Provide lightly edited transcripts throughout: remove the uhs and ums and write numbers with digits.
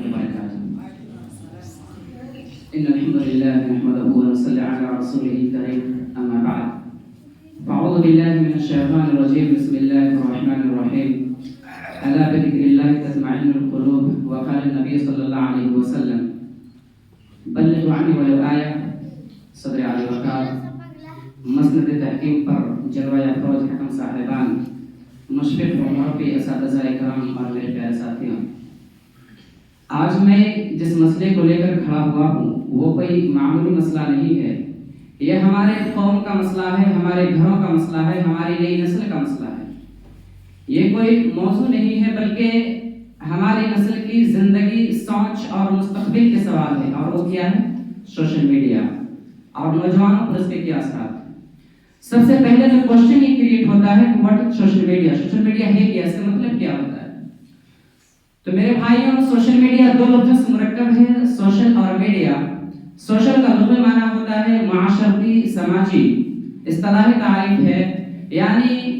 وبركاته. إن الحمد لله نحمده ونصلي على رسوله الكريم أما بعد. فأعوذ بالله من الشيطان الرجيم. بسم الله الرحمن الرحيم. ألا بذكر الله تطمئن القلوب. وقال النبي صلى الله عليه وسلم بلغوا عني ولو آية. صدر علی وقار مسند تحقیق پر جلوہ افروز حکم صاحبان، مشفق و مربی اساتذہ کرام اور میرے پیارے ساتھیوں، آج میں جس مسئلے کو لے کر کھڑا ہوا ہوں وہ کوئی معمولی مسئلہ نہیں ہے. یہ ہمارے قوم کا مسئلہ ہے، ہمارے گھروں کا مسئلہ ہے، ہماری نئی نسل کا مسئلہ ہے. یہ کوئی موضوع نہیں ہے بلکہ ہماری نسل کی زندگی، سوچ اور مستقبل کے سوال ہے. اور وہ کیا ہے؟ سوشل میڈیا اور نوجوانوں پر اس کے کیا اثرات. سب سے پہلے جو کوشچن یہ کریٹ ہوتا ہے کہ what is social media. Social media ہے کیا؟ اس کا مطلب کیا ہوتا ہے؟ تو میرے بھائیوں، سوشل میڈیا دو لفظوں سے مرکب ہے، سوشل اور میڈیا. سوشل کا لغوی معنی ہوتا ہے معاشرتی، سماجی. اصطلاحی تعریف ہے یعنی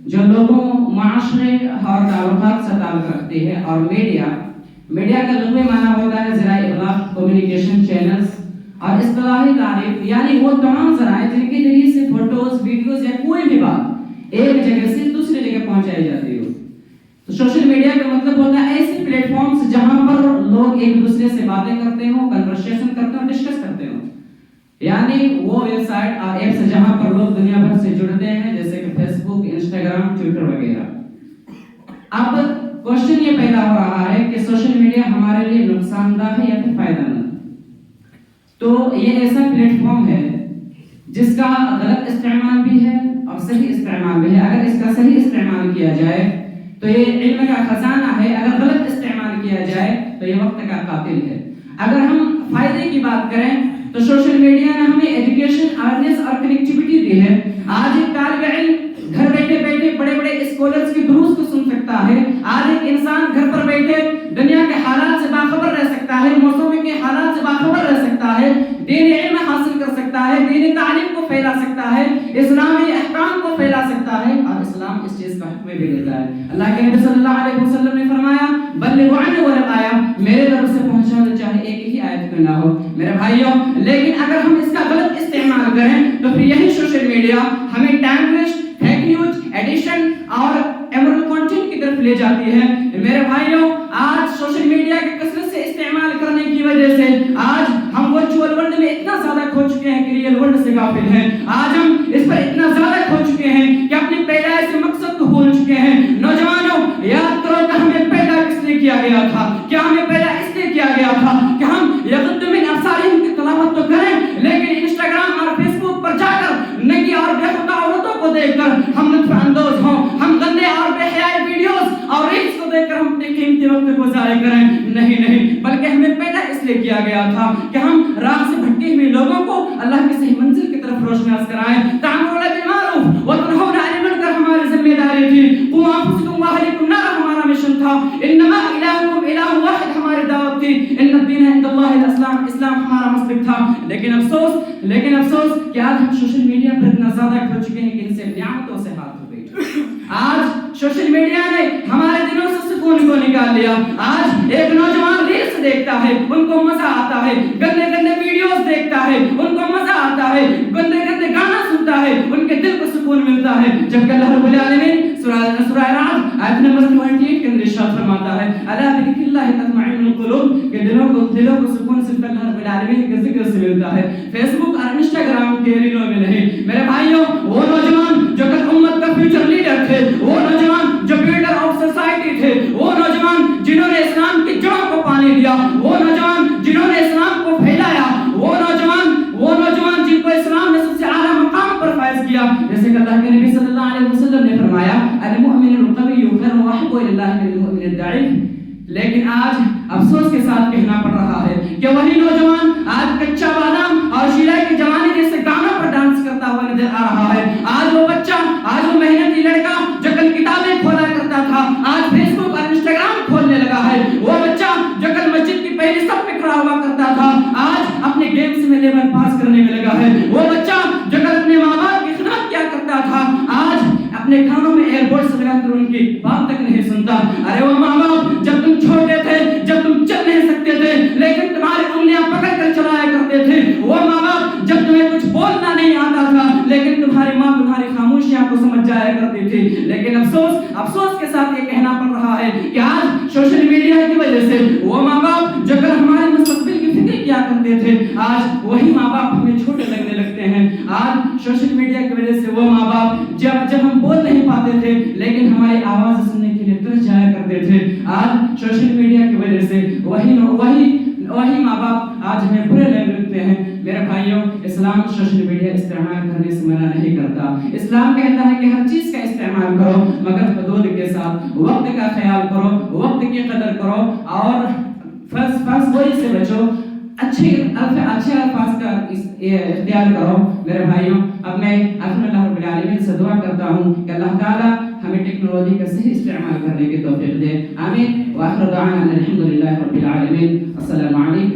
جو لوگوں، معاشرے اور تعلقات سے تعلق رکھتی ہے. اور میڈیا کا لغوی معنی ہوتا ہے ذرائع ابلاغ، کمیونیکیشن چینلز. اور اصطلاحی تعریف یعنی وہ تمام ذرائع جن کے ذریعے سے فوٹوز، ویڈیوز یا کوئی بھی بات ایک جگہ سے دوسری جگہ پہنچائی جاتی ہو. تو سوشل میڈیا کا مطلب ہوتا ہے ایسے پلیٹ فارمز جہاں پر لوگ ایک دوسرے سے باتیں کرتے ہوں، کنورسیشن کرتے ہوں، ڈسکس کرتے ہوں. یعنی وہ ویب سائٹ اور ایپس جہاں پر لوگ دنیا بھر سے جڑتے ہیں، جیسے کہ فیس بک، انسٹاگرام، ٹویٹر وغیرہ. اب کوشچن یہ پیدا ہو رہا ہے کہ سوشل میڈیا ہمارے لیے نقصان دہ ہے یا پھر فائدہ مند. تو یہ ایسا پلیٹ فارم ہے جس کا غلط استعمال بھی ہے اور صحیح استعمال بھی ہے. اگر اس کا صحیح استعمال کیا جائے تو یہ علم کا خزانہ ہے، اگر غلط استعمال کیا جائے تو یہ وقت کا قاتل ہے. اگر ہم فائدے کی بات کریں تو سوشل میڈیا نے ہمیں ایجوکیشن، اویئرنیس اور کنیکٹیوٹی دی ہے. آج ایک طالب علم گھر بیٹھے بیٹھے بڑے بڑے اسکالرز کی دروس کو سن سکتا ہے. آج ایک انسان گھر پر بیٹھے دنیا کے حالات سے باخبر رہ سکتا ہے، موسم کے حالات سے باخبر رہ سکتا ہے، دین علم حاصل کر سکتا ہے، دین تعلیم کو پھیلا سکتا ہے، اسلامی احکام کو پھیلا سکتا ہے. اور اسلام اس چیز کا حکم بھی دیتا ہے. اللہ کے نبی صلی اللہ علیہ وسلم نے فرمایا بلغوا عنی ولو آیہ، میرے طرف سے پہنچا دو چاہے ایک ہی آیت کیوں نہ ہو. میرے بھائیوں، لیکن اگر ہم اس کا غلط استعمال کریں تو پھر یہی سوشل میڈیا ہمیں time waste, fake news, addiction اور ایمورل کنٹینٹ کی طرف لے جاتی ہے. میرے بھائیوں، آج سوشل میڈیا کے کثرت سے استعمال کرنے کی وجہ سے آج ہم ورچوئل ورلڈ میں اتنا زیادہ کھو چکے ہیں کہ ریئل ورلڈ سے غافل ہیں. آج ہم اس پر اتنا زیادہ کھو چکے ہیں کہ اپنی پیدائش سے مقصد کو بھول چکے ہیں. نوجوانوں، یاد کرو کہ ہمیں پیدا کس لیے کیا گیا تھا؟ کیا ہمیں پیدا اس لیے کیا گیا تھا کہ ہم یغض من ابصارہم کی تلاوت تو کریں، لیکن انسٹاگرام اور فیس بک پر جا کر ننگی اور بےخودہ عورتوں کو دیکھ کر ہم لطف اندوز ہوں، ہم گندے اور بے حیائی ویڈیوز اور ریلز کو دیکھ کر ہم اپنے قیمتی وقت کو ضائع کریں. نہیں، بلکہ ہمیں پیدا اس لیے کیا گیا تھا کہ ہم راہ سے بھٹکے ہوئے لوگوں کو اللہ کی صحیح منزل کی طرف روشناس کرائیں. تأمرون بالمعروف وتنهون عن المنکر ہماری ذمہ داری تھی. قوا انفسکم واہلیکم نارا ہمارا مشن تھا. انما الہکم الہ واحد ہماری دعوت تھی. ان الدین عند اللہ الاسلام، اسلام ہمارا مسلک تھا. لیکن افسوس کہ آج ہم سوشل میڈیا پر اتنا زیادہ کھو چکے ہیں کہ ان سے نعمتوں سے ہاتھ دھو گئے. آج سوشل میڈیا نے ہمارے دلوں سے سکون کو نکال لیا. آج ایک نوجوان ریلز دیکھتا ہے، ان کو مزہ آتا ہے، گندے گندے ویڈیوز دیکھتا ہے، ان کو مزہ آتا ہے، گندے گندے گانا سنتا ہے، ان کے دل کو سکون ملتا ہے. جبکہ اللہ رب العالمین سورہ رعد آیت نمبر 28 کے اندر ارشاد فرماتا ہے الا بذکر اللہ تطمئن القلوب، کہ دلوں کو سکون صرف اللہ رب العالمین کے ذکر سے ملتا ہے، فیس بک اور انسٹاگرام کے ریلوں میں نہیں. میرے بھائیوں، وہ نوجوان جو کل امت کا فیوچر لیڈر تھے، وہ نوجوان جو بلڈر آف سوسائٹی تھے، وہ نوجوان جنہوں نے اسلام کی جڑوں کو پانی دیا، وہ نوجوان جنہوں نے اسلام کو پھیلایا، وہ نوجوان جن کو اسلام نے سب سے اعلیٰ مقام پر فائز کیا. جیسے کہ اللہ کے نبی صلی اللہ علیہ وسلم نے فرمایا المؤمن القوی خیر واحب الی اللہ من المؤمن الضعیف. لیکن آج افسوس کے ساتھ کہنا پڑ رہا ہے کہ وہی نوجوان آج کچا بادام اور شیرہ کی جوانی جیسے گانوں پر ڈانس کرتا ہوا نظر آ رہا ہے. آج وہ بچہ، آج وہ محنتی لڑکا جو کل کتابیں کھولا کرتا تھا، آج فیس بک اور انسٹاگرام کھولنے لگا ہے. وہ بچہ جو کل مسجد کی پہلی صف میں کھڑا ہوا کرتا تھا، آج اپنے گیمز میں لیول پاس کرنے میں لگا ہے. وہ بچہ جو کل اپنے ماں باپ کی خدمت کیا کرتا تھا، آج اپنے کانوں میں ایئر بڈس لگا کر ان کی بات تک نہیں سنتا. ارے وہ ماں باپ، جب تم چھوٹے تھے، جب تم چل نہیں سکتے کرتی تھی. لیکن افسوس کے ساتھ یہ کہنا پڑ رہا ہے کہ آج سوشل میڈیا کی وجہ سے وہ ماں باپ جو کل ہمارے مستقبل کی فکر کیا کرتے تھے آج وہی ماں باپ ہمیں چھوٹے لگنے لگتے ہیں. آج سوشل میڈیا کی وجہ سے وہ ماں باپ جب ہم بول نہیں پاتے تھے لیکن ہماری آواز سننے کے لیے ترس جایا کرتے تھے. آج سوشل میڈیا کی وجہ سے وہی ماں باپ آج ہمیں برے لگتے ہیں. میرے بھائیوں، اسلام سوشل میڈیا استعمال کرنے سے منع نہیں کرتا. اسلام کہتا ہے کہ ہر چیز کا استعمال کرو مگر حدود کے ساتھ. وقت کا خیال کرو، وقت کی قدر کرو اور فرض گوئی سے بچو. اچھے الفاظ کا اختیار کرو. میرے بھائیوں، اب میں اللہ رب العالمین سے دعا کرتا ہوں کہ اللہ تعالیٰ ہمیں ٹیکنالوجی کا صحیح استعمال کرنے کی توفیق دے. آمین. وآخر دعوانا الحمد للہ رب العالمین. السلام علیکم.